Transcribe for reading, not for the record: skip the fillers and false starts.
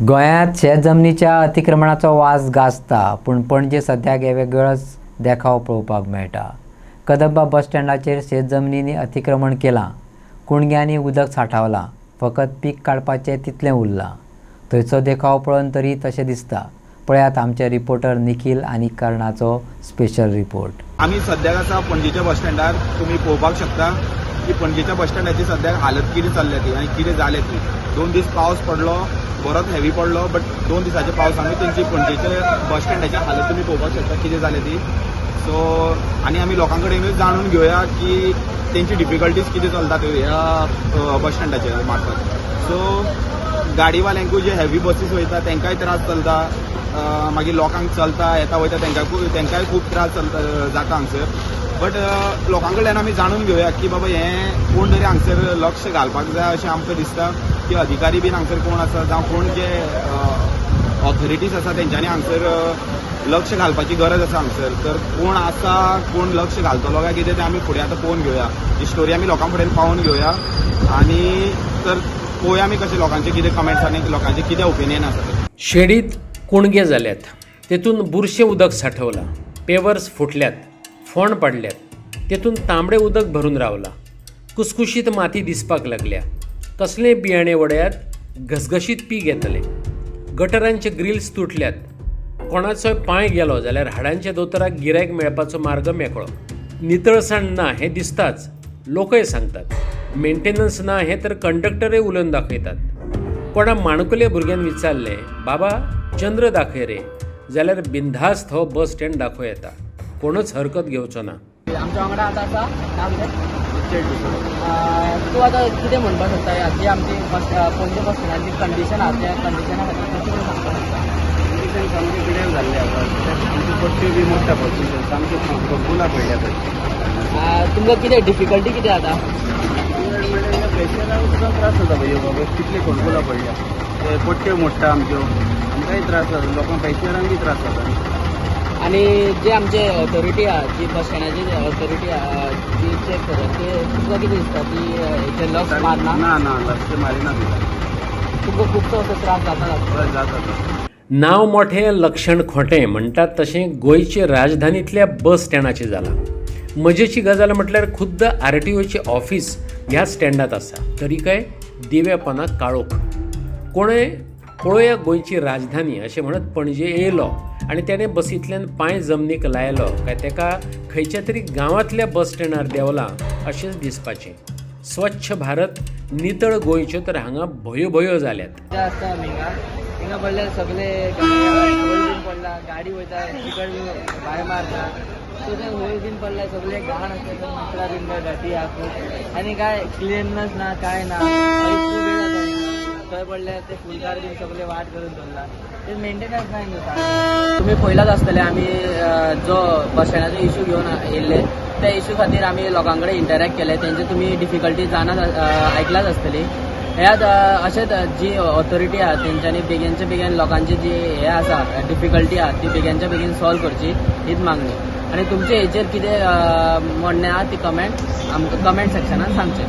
गोंयांत शेतजमनीच्या अतिक्रमणाचो वास गाजता, पूण पणजे सद्याक हे वेगळोच देखाव पळोवपाक मेळटा। कदंबा बस स्टँडाचेर शेतजमनींनी अतिक्रमण केलां, कुणग्यांनी उदक सांठवलां, फकत पीक काडपाचें तितलें उरलां। थंयचो देखाव पळोवन तरी तशें दिसता। पळयात आमचे रिपोर्टर निखिल आनी कर्णाचो स्पेशल रिपोर्ट। आमी सद्याक आसा पणजेच्या बस स्टँडार। तुम्ही पळोवपाक शकता की पणजेच्या बस स्टँडाची सद्याक हालत कितें चल्ल्या ती आनी कितें जालें ती। 2 दीस पावस पडलो, बरोच हेवी पडलो, बट 2 दिसाच्या पावसानूय तेंची पणजेच्या बस स्टँडाची हालत तुम्ही पळोवपाक शकता कितें जालें ती। सो आनी आमी लोकां कडेनूय जाणून घेवया की तेंची डिफिकल्टीज कितें चलतात ह्या बस स्टँडाचेर मार्फत। सो गाडीवाल्यांकूय जे हेवी बसीस वयता तेंकाय त्रास चलता, मागीर लोकांक चलता येता वयता तेंकाय खूब त्रास जाता हांगसर। बट लोकां कडल्यान आमी जाणून घेवया की बाबा हें कोण तरी हांगसर लक्ष घालपाक जाय अशें आमकां दिसता की अधिकारी बीन हांगसर कोण आसा जावं कोण जे ऑथॉरिटीज आसा तेंच्यांनी हांगसर लक्ष घालपाची गरज आसा हांगसर। तर कोण आसा, कोण लक्ष घालतलो काय कितें तें आमी फुडें आतां पळोवन घेवया। ही स्टोरी आमी लोकां फुडें पावोवन घेवया आनी तर पळोवया आमी कशें लोकांचे कितें कमेंट्स आनी लोकांचे कितें ओपिनियन आसा। शेडीत कुणगे जाल्यात, तेतून बुरशें उदक साठवलां, पेवर्स फुटल्यात, फोंड पडल्यात, तेतून तांबडें उदक भरून रावलां, कुसकुशीत माती दिसपाक लागल्या, कसलेंय बियाणें वडयात, घसघशीत पीक येतलें, गटरांचे ग्रिल्स तुटल्यात, कोणाचोय पांय गेलो जाल्यार हाडांच्या दोतोराक गिरायक मेळपाचो मार्ग मेकळो, नितळसाण ना हें दिसताच, लोकय सांगतात, मेंटेनन्स ना हें तर कंडक्टरय उलोवन दाखयतात। कोणा माणकुल्या भुरग्यान विचारलें, बाबा चंद्र दाखय रे, जाल्यार बिनधास्त हो बस स्टँड दाखोव येता, कोणूच हरकत घेवचो ना। आमच्या वांगडा आतां आसा तूं आतां कितें म्हणपाक सोदता जी आमची पणजे बस स्टँडाची कंडिशन आसा त्या कंडिशना खातीर तूं कितें सांगपाक सोदता? कंडिशन सामकी पिड्यार जाल्ली आसा। आमची पट्ट्यो बी मोठ्या पडटा, सामकी फुलां पडल्या थंय। तुमकां कितें डिफिकल्टी कितें जाता? पेशंटाक सुद्दां त्रास जाता पळय बाबा, कितले खोलकुलां पडल्या, ते पट्ट्यो मोडटा आमच्यो, आमकांय त्रास जाता, लोकांक पेशंटांकूय त्रास जाता। आणि जे आमचे ऑथॉरिटी आहा, जी बस स्टँडाची ऑथॉरिटी आहा जी चॅक करता, ते तुमकां कितें दिसता की हेचेर लक्ष मारना? ना लक्ष मारिना तिला। तुमकां खूब असो त्रास जाता? जाता। नांव मोठें लक्षण खोटें म्हणटात तशें गोंयचे राजधानींतल्या बस स्टँडाचें जालां। मजेची गजाल म्हटल्यार खुद्द RTOचें ऑफिस ह्या स्टँडात आसा, तरी काय दिवेपणाक काळोख। कोणें पळोवया गोंयची राजधानी अशें म्हणत पणजे येयलो आनी तेणें बसींतल्यान पांय जमनीक लायलो काय तेका खंयच्या तरी गांवांतल्या बस स्टँडार देंवलां अशेंच दिसपाचें। स्वच्छ भारत, नितळ गोंयच्यो तर हांगा भयो जाल्यात। आसता हिंगा पडले सगळे होल बीन पडला, गाडी वयता तिकड भायर मारता, सो ते होल बीन पडला, सगळे घाण आसता, मकळा बीन घाटी आसा आनी काय क्लिननेस ना काय ना। थंय पडले ते फुलकार बीन सगळे वाट करून दवरला, ते मेंटेनन्स नाही न्हू। तुम्ही पयलाच आसतले आमी जो बस स्टँडाचो इशू घेवन येयल्ले, त्या इशू खातीर आमी लोकां कडेन इंटरॅक्ट केले, तेंचे तुमी डिफिकल्टी जाणा आयकलाच आसतली। ह्यात अशेंच जी ऑथॉरिटी आहा तेंच्यांनी बेगीनच्या बेगीन लोकांची जी हे आसा डिफिकल्टी आहा ती बेगीनच्या बेगीन सॉल्व करची हीच मागणी। आणि तुमचे हेचेर कितें म्हणणें आहा ती आमकां कमेंट सेक्शनान सांगचें।